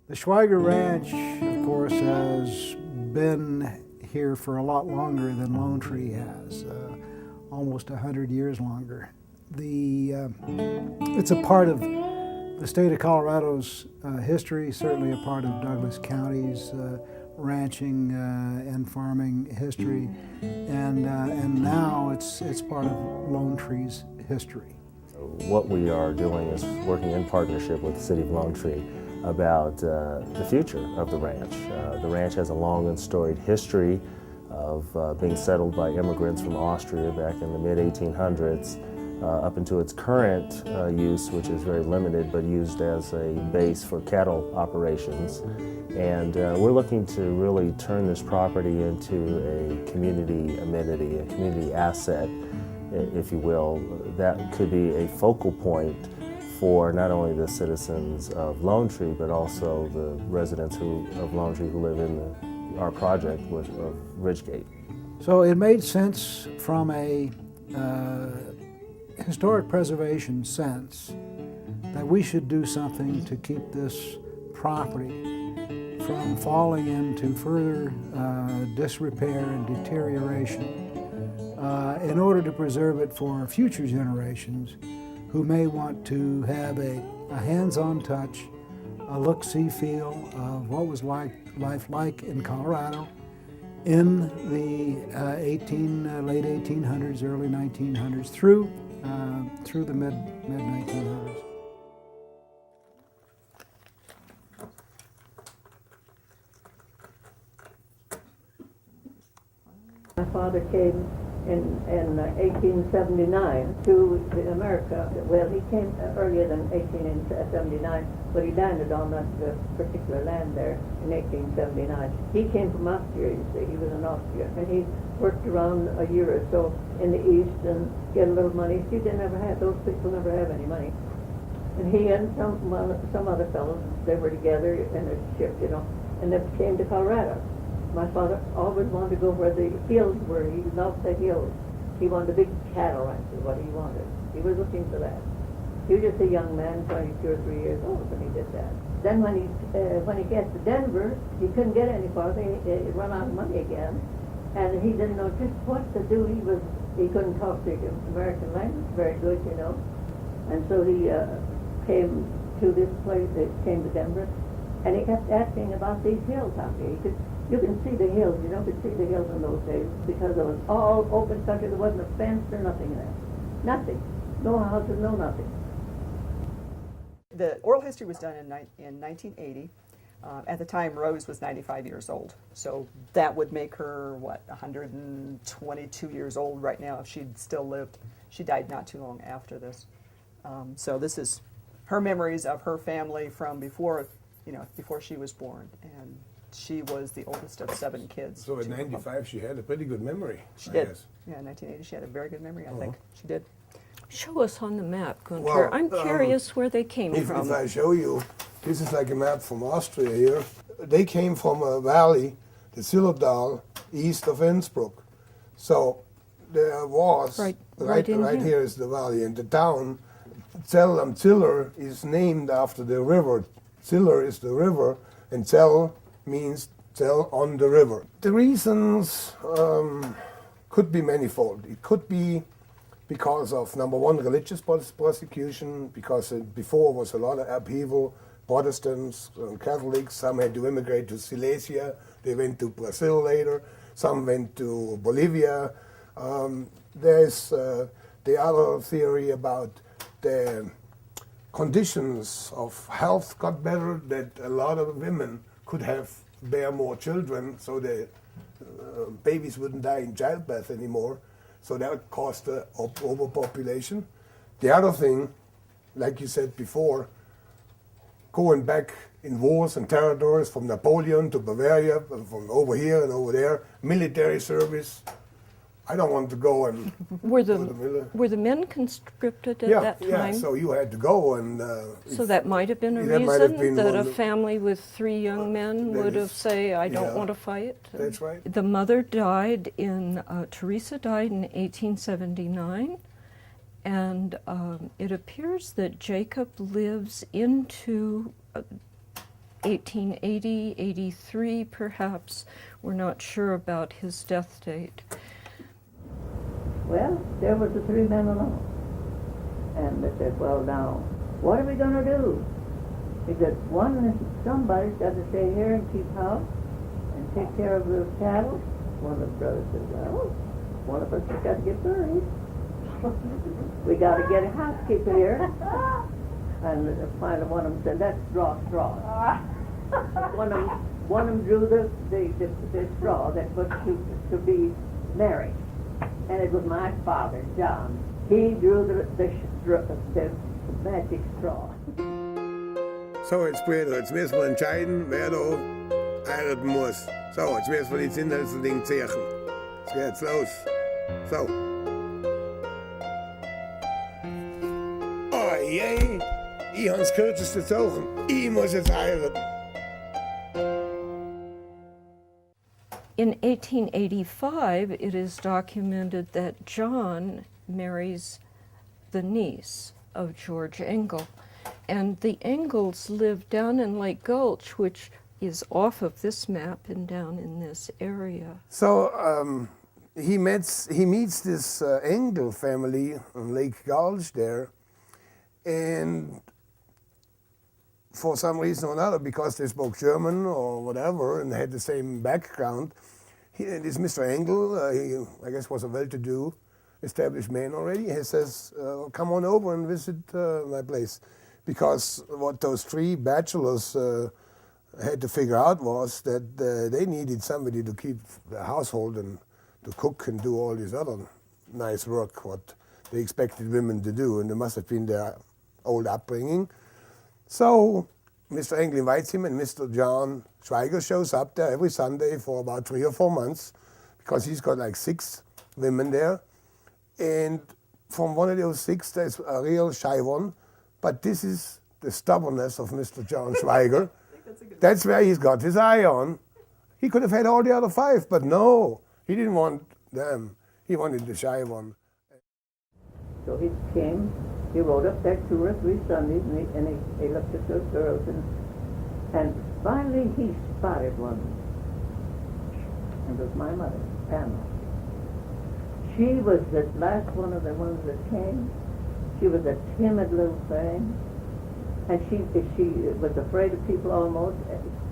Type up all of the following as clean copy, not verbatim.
The Schweiger Ranch, of course, has been here for a lot longer than Lone Tree has, almost 100 years longer. It's a part of the state of Colorado's history, certainly a part of Douglas County's ranching and farming history, and now it's part of Lone Tree's history. What we are doing is working in partnership with the City of Lone Tree about the future of the ranch. The ranch has a long and storied history of being settled by immigrants from Austria back in the mid-1800s up into its current use, which is very limited but used as a base for cattle operations. And we're looking to really turn this property into a community amenity, a community asset, if you will, that could be a focal point for not only the citizens of Lone Tree, but also the residents of Lone Tree who live in our project of Ridgegate. So it made sense from a historic preservation sense that we should do something to keep this property from falling into further disrepair and deterioration in order to preserve it for future generations who may want to have a hands-on touch, a look-see feel of what was life like in Colorado in the late 1800s, early 1900s, through the mid-1900s. My father came in 1879 to America. Well, he came earlier than 1879, but he landed on that particular land there in 1879. He came from Austria, you see. He was in Austria, and he worked around a year or so in the East and get a little money. See, those people never have any money. And he and some other fellows, they were together in a ship, you know, and they came to Colorado. My father always wanted to go where the hills were. He loved the hills. He wanted a big cattle ranch is what he wanted. He was looking for that. He was just a young man, 22 or 3 years old when he did that. Then when he gets to Denver, he couldn't get any farther. He run out of money again. And he didn't know just what to do. He couldn't talk the American language very good, you know. And so he came to this place, came to Denver, and he kept asking about these hills out here. You can see the hills, you know, you could see the hills in those days because it was all open country. There wasn't a fence or nothing there. Nothing. No houses, no nothing. The oral history was done in 1980. At the time, Rose was 95 years old. So that would make her, 122 years old right now if she'd still lived. She died not too long after this. So this is her memories of her family from before she was born. And she was the oldest of 7 kids. So at 95, she had a pretty good memory. She did. Yeah, in 1980, she had a very good memory, I think. She did. Show us on the map, Gunter. Well, I'm curious where they came from. If I show you, this is like a map from Austria here. They came from a valley, the Zillertal, east of Innsbruck. So there was, right here is the valley, and the town, Zell am Ziller, is named after the river. Ziller is the river, and Zell means Zell on the river. The reasons could be manifold. It could be because of, number one, religious persecution, because before was a lot of upheaval, Protestants and Catholics. Some had to immigrate to Silesia. They went to Brazil later. Some went to Bolivia. There's the other theory about the conditions of health got better, that a lot of women could bear more children, so the babies wouldn't die in childbirth anymore. So that caused overpopulation. The other thing, like you said before, going back in wars and territories from Napoleon to Bavaria, from over here and over there, military service. I don't want to go and were the men conscripted at that time? Yeah, so you had to go, and so that might have been a reason that a family with 3 young men would have said, "I don't want to fight." That's right. The mother died Teresa died in 1879, and it appears that Jacob lives into 1880, 83 perhaps. We're not sure about his death date. Well, there was the three men alone. And they said, well, now, what are we going to do? He said, somebody's got to stay here and keep house and take care of the cattle. One of the brothers said, well, one of us has got to get buried. We got to get a housekeeper here. And finally one of them said, let's draw straws. One of them drew the straw that was to be married. And it was my father, John. He drew the magic straw. So, jetzt später, jetzt müssen wir entscheiden, wer da heiraten muss. So, jetzt müssen wir die Zindelsen ziehen. Jetzt geht's los. So. Oh je, ich habe das kürzeste gezogen. Ich muss jetzt heiraten. In 1885, it is documented that John marries the niece of George Engel. And the Engels lived down in Lake Gulch, which is off of this map and down in this area. So he meets this Engel family on Lake Gulch there, and for some reason or another, because they spoke German or whatever and had the same background, this Mr. Engel, he, I guess, was a well-to-do established man already. He says, come on over and visit my place. Because what those three bachelors had to figure out was that they needed somebody to keep the household and to cook and do all this other nice work, what they expected women to do, and it must have been their old upbringing. So Mr. Engel invites him, and Mr. John Schweiger shows up there every Sunday for about 3 or 4 months, because he's got like 6 women there. And from one of those 6, there's a real shy one. But this is the stubbornness of Mr. John Schweiger. That's where he's got his eye on. He could have had all the other 5, but no, he didn't want them. He wanted the shy one. So he came, he rode up there 2 or 3 Sundays, and he looked at those girls, and finally he spotted one. And it was my mother, Pamela. She was the last one of the ones that came. She was a timid little thing, and she was afraid of people almost.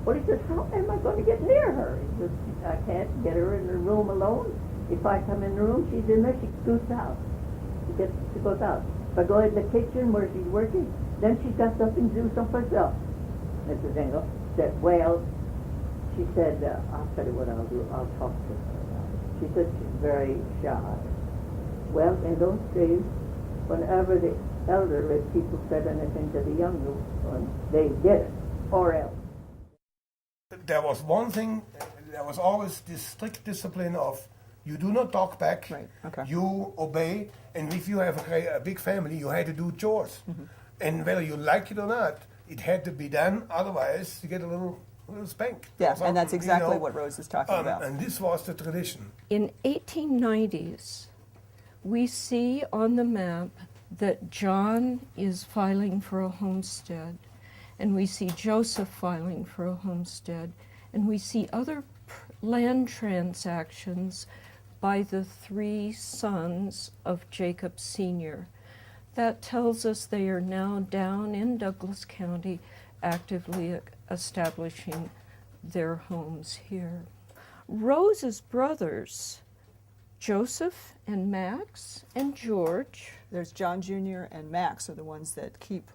Well, he said, how am I going to get near her? He said, I can't get her in her room alone. If I come in the room, she's in there, she scoots out. She goes out. If I go in the kitchen where she's working, then she's got something to do someplace else. Mrs. Engel said, well, she said, I'll tell you what I'll do. I'll talk to her about it. She said she's very shy. Well, in those days, whenever the elderly people said anything to the younger ones, they did it, or else. There was one thing, there was always this strict discipline of you do not talk back, Right. Okay. You obey, and if you have a big family, you had to do chores. Mm-hmm. And whether you like it or not, it had to be done, otherwise you get a little spank. Yeah, and that's exactly what Rose is talking about. And this was the tradition. In 1890s, we see on the map that John is filing for a homestead, and we see Joseph filing for a homestead, and we see other land transactions by the 3 sons of Jacob Sr. That tells us they are now down in Douglas County actively establishing their homes here. Rose's brothers, Joseph and Max and George. There's John Jr. and Max are the ones that keep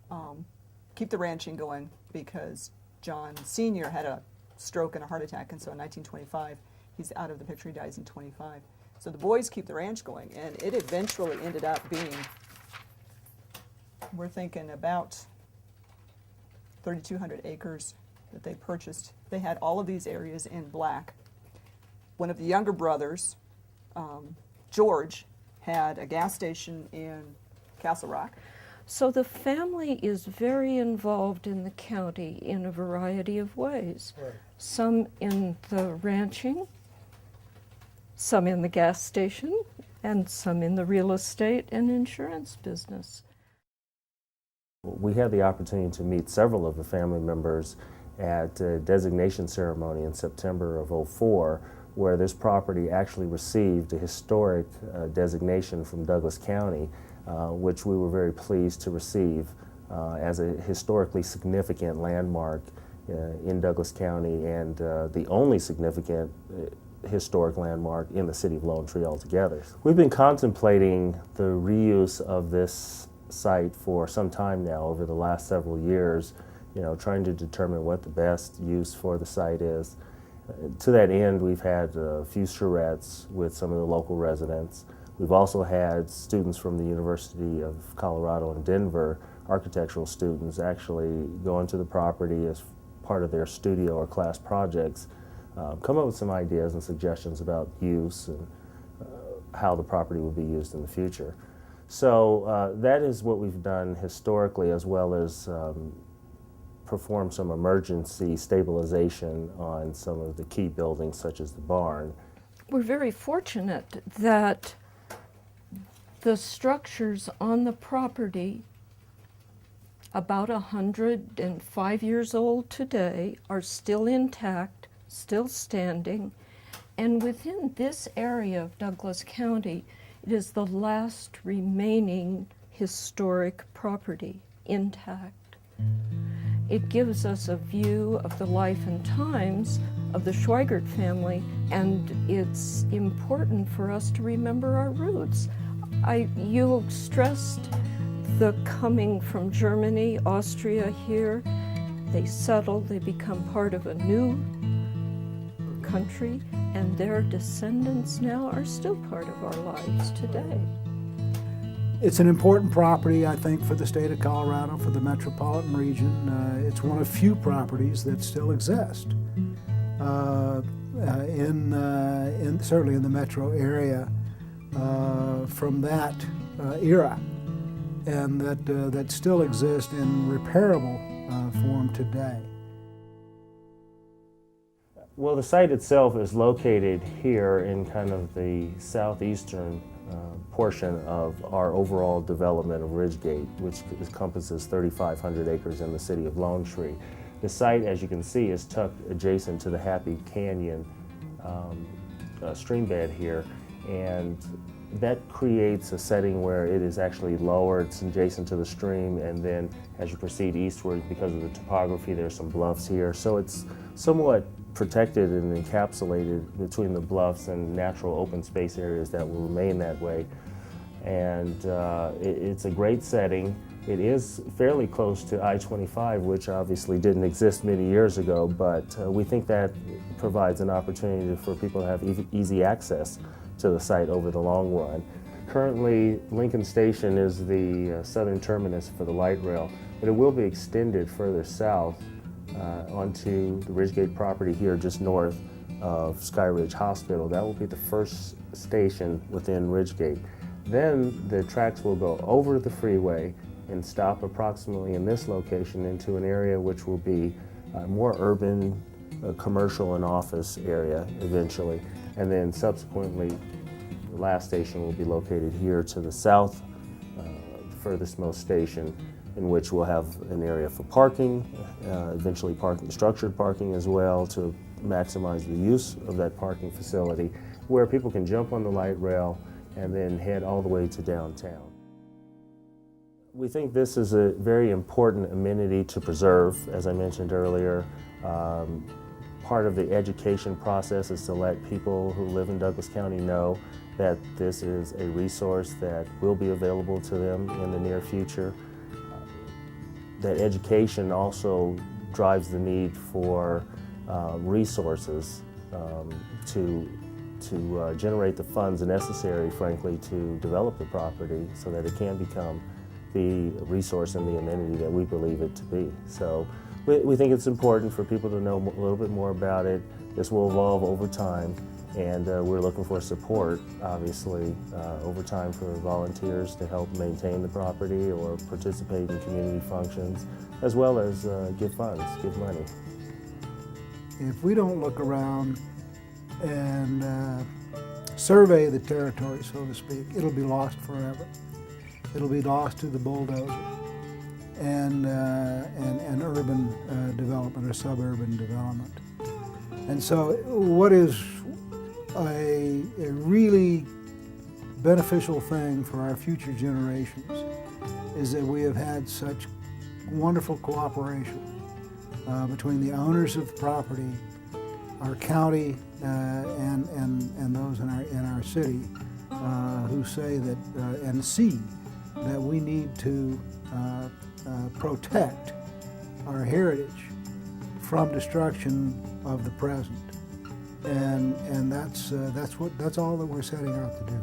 the ranching going, because John Sr. had a stroke and a heart attack, and so in 1925 he's out of the picture. He dies in 25. So the boys keep the ranch going, and it eventually ended up being, we're thinking about 3,200 acres that they purchased. They had all of these areas in black. One of the younger brothers, George, had a gas station in Castle Rock. So the family is very involved in the county in a variety of ways. Right. Some in the ranching, some in the gas station, and some in the real estate and insurance business. We had the opportunity to meet several of the family members at a designation ceremony in September of '04, where this property actually received a historic designation from Douglas County, which we were very pleased to receive as a historically significant landmark in Douglas County, and the only significant historic landmark in the city of Lone Tree altogether. We've been contemplating the reuse of this site for some time now, over the last several years, trying to determine what the best use for the site is. To that end, we've had a few charrettes with some of the local residents. We've also had students from the University of Colorado in Denver, architectural students, actually go into the property as part of their studio or class projects, come up with some ideas and suggestions about use and how the property will be used in the future. So that is what we've done historically, as well as perform some emergency stabilization on some of the key buildings, such as the barn. We're very fortunate that the structures on the property, about 105 years old today, are still intact, still standing, and within this area of Douglas County, it is the last remaining historic property intact. It gives us a view of the life and times of the Schweiger family, and it's important for us to remember our roots. You stressed the coming from Germany, Austria here. They settle, they become part of a new country, and their descendants now are still part of our lives today. It's an important property, I think, for the state of Colorado, for the metropolitan region. It's one of few properties that still exist certainly in the metro area from that era, and that still exist in repairable form today. Well, the site itself is located here in kind of the southeastern portion of our overall development of Ridgegate, which encompasses 3,500 acres in the city of Lone Tree. The site, as you can see, is tucked adjacent to the Happy Canyon stream bed here, and that creates a setting where it is actually lower, it's adjacent to the stream, and then as you proceed eastward, because of the topography, there's some bluffs here, so it's somewhat protected and encapsulated between the bluffs and natural open space areas that will remain that way. And it's a great setting. It is fairly close to I-25, which obviously didn't exist many years ago, but we think that provides an opportunity for people to have easy access to the site over the long run. Currently, Lincoln Station is the southern terminus for the light rail, but it will be extended further south onto the Ridgegate property here just north of Sky Ridge Hospital. That will be the first station within Ridgegate. Then the tracks will go over the freeway and stop approximately in this location into an area which will be more urban, commercial and office area eventually. And then subsequently, the last station will be located here to the south, furthest most station, in which we'll have an area for parking, eventually structured parking as well, to maximize the use of that parking facility, where people can jump on the light rail and then head all the way to downtown. We think this is a very important amenity to preserve, as I mentioned earlier. Part of the education process is to let people who live in Douglas County know that this is a resource that will be available to them in the near future. That education also drives the need for resources to generate the funds necessary, frankly, to develop the property so that it can become the resource and the amenity that we believe it to be. So we think it's important for people to know a little bit more about it. This will evolve over time, and we're looking for support, obviously, over time for volunteers to help maintain the property or participate in community functions, as well as give funds, give money. If we don't look around and survey the territory, so to speak, it'll be lost forever. It'll be lost to the bulldozer. and urban development or suburban development. And so what is a really beneficial thing for our future generations is that we have had such wonderful cooperation between the owners of property, our county, and those in our city who say that and see that we need to protect our heritage from destruction of the present, and that's all that we're setting out to do.